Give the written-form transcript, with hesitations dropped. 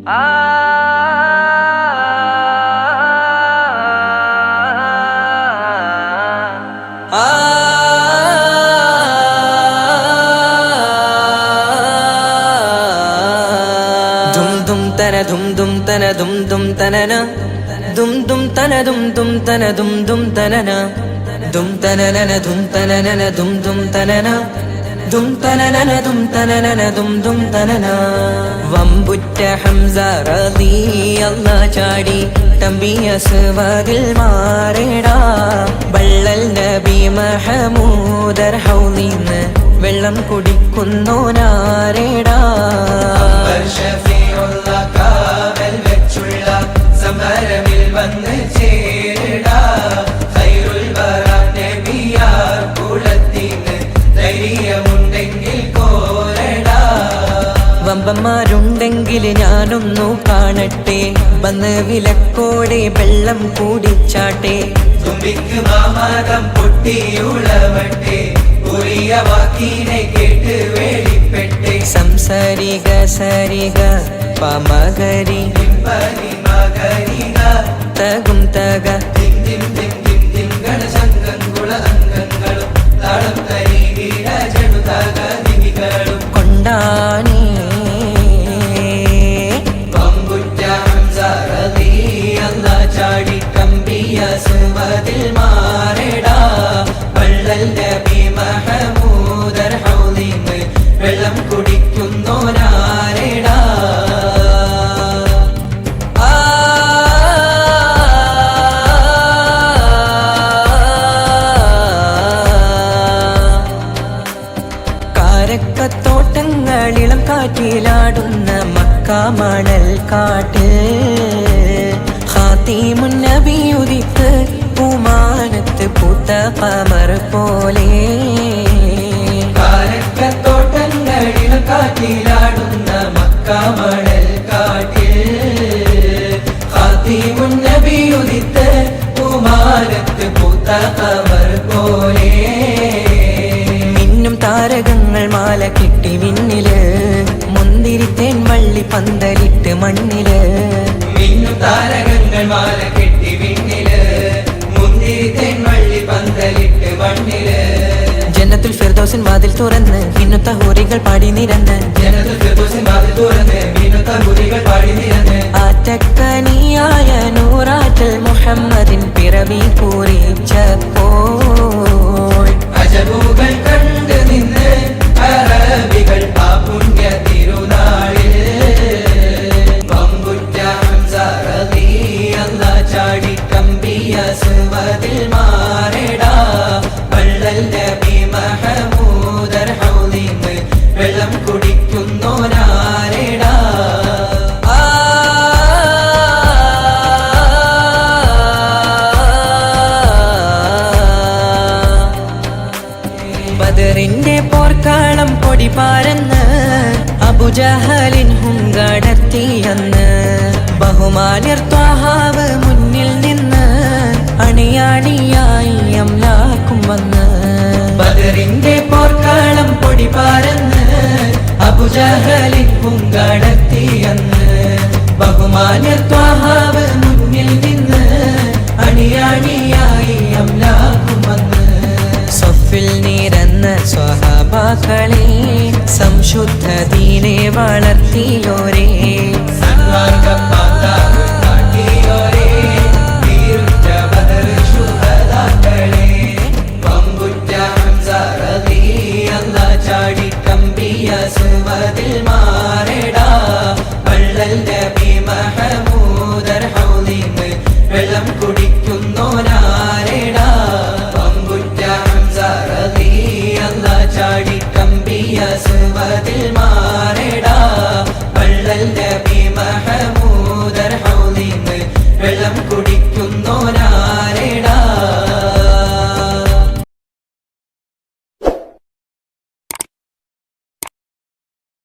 dum dum tana dum dum tanana dum dum tana dum dum tana dum dum tanana dum tanana dum tanana dum dum tanana dum tanana dum tanana dum dum tanana വമ്പുറ്റ Hamza റളിയല്ലാഹു ചാടി തമ്പിയ സുവദിൽ മാറേടാ ബള്ളൽ നബി മഹമൂദർ ഹൗലിന്ന് വെള്ളം കുടിക്കുന്നോനാരേടാ സമരമിൽ വന്ന് ചേരടാ ഖൈറുൽ വറ നബിയാർ കുലത്തിന് ധൈര്യമുണ്ടെങ്കിൽ കോരടാ വമ്പന്മാരുണ്ടെങ്കിൽ ഞാനൊന്നു കാണട്ടെ വന്ന് വിലക്കോടെ വെള്ളം കൂടിച്ചാട്ടെ തുമ്പിക്ക് മാമാകം പൊട്ടിയുളവട്ടെ ഉറിയ വാക്കിനെ കേട്ട് വേളിപ്പെട്ടെ സംസരിക സരിക പമകരി തകും തക കൊണ്ടാണി ചാടി കമ്പിയ സുവദിൽ മാറടാ വള്ളൽ നബി മഹമൂദർ ഹൗലിന്ന് വെള്ളം കുടിക്കുന്നോനാരടാ കാരക്കത്തോട്ടങ്ങളിളം കാറ്റിലാടുന്ന മക്ക മണൽ കാട്ട് ഖാതിമുൻ നബി ഉദിത്ത് പൂമാനത്ത് പൂത്ത ഖമർ പോലെ കാരക്കത്തോട്ടങ്ങളിളം കാറ്റിലാടുന്ന മക്ക മണൽ കാട്ടിൽ ഖാതിമുൻ നബി ഉദിത്ത് പൂമാനത്ത് പൂത്ത ഖമർ പോലെ താരകങ്ങൾ മാല കെട്ടി വിണ്ണില് മുന്തിരിത്തേൻ വള്ളി പന്തലിട്ട് മണ്ണില് മിന്നും താരകങ്ങൾ മാല കെട്ടി വിണ്ണില് മുന്തിരിത്തേൻ വള്ളി പന്തലിട്ട് മണ്ണില് ജന്നത്തുൽ ഫിർദൗസിൻ വാതിൽ തുറന്ന് മിന്നുത്ത ഹൂറികൾ പാടി നിരന്ന് ജന്നത്തുൽ ഫിർദൗസിൻ വാതിൽ തുറന്ന് മിന്നുത്ത ഹൂറികൾ പാടി നിരന്ന് ആറ്റക്കനിയായ നൂറാറ്റൽ മുഹമ്മദിൻ പിറവി കുറിച്ചപ്പോൾ അജബുകൾ കണ്ട് നിന്ന് അറബികൾ ആ പുണ്യ തിരുനാളിൽ വമ്പുറ്റ ഹംസ റളിയല്ലാഹു ചാടി കമ്പിയ സുവദിൽ മാറടാ വള്ളൽ നബി മഹമൂദർ ഹൗലിന്ന് വെള്ളം കുടിക്കുന്നോനാരടാ ബദറിന്റെ പോർക്കാളം പൊടി പാരന്ന് അബുജഹലിൻ ഹുങ്കടത്തിയെന്ന് ബഹുമാന്യർ ത്വാഹാവ് മുന്നിൽ നിന്ന് അണിയാണിയായി അംലാക്കും വന്ന് ബദറിന്റെ പോർക്കാളം പൊടി പാരന്ന് അബുജഹലിൻ ഹുങ്കടത്തിയെന്ന് ബഹുമാന്യർ ത്വാഹാവ് മുന്നിൽ നിന്ന് അണിയാണിയായി അംലാക്കും വന്ന് സഫിൽ നിരന്ന സ്വഹാബാക്കളെ സംശുദ്ധ ദീനെ വളർത്തിയോരേ ചാടി കമ്പിയ സുവദിൽ മാറടാ വള്ളൽ നബി മഹമൂദർ ഹൗലിന്ന് വെള്ളം കുടിക്കുന്നോനാരടാ ചാടി കമ്പിയ സുവദിൽ മാറടാ വള്ളൽ നബി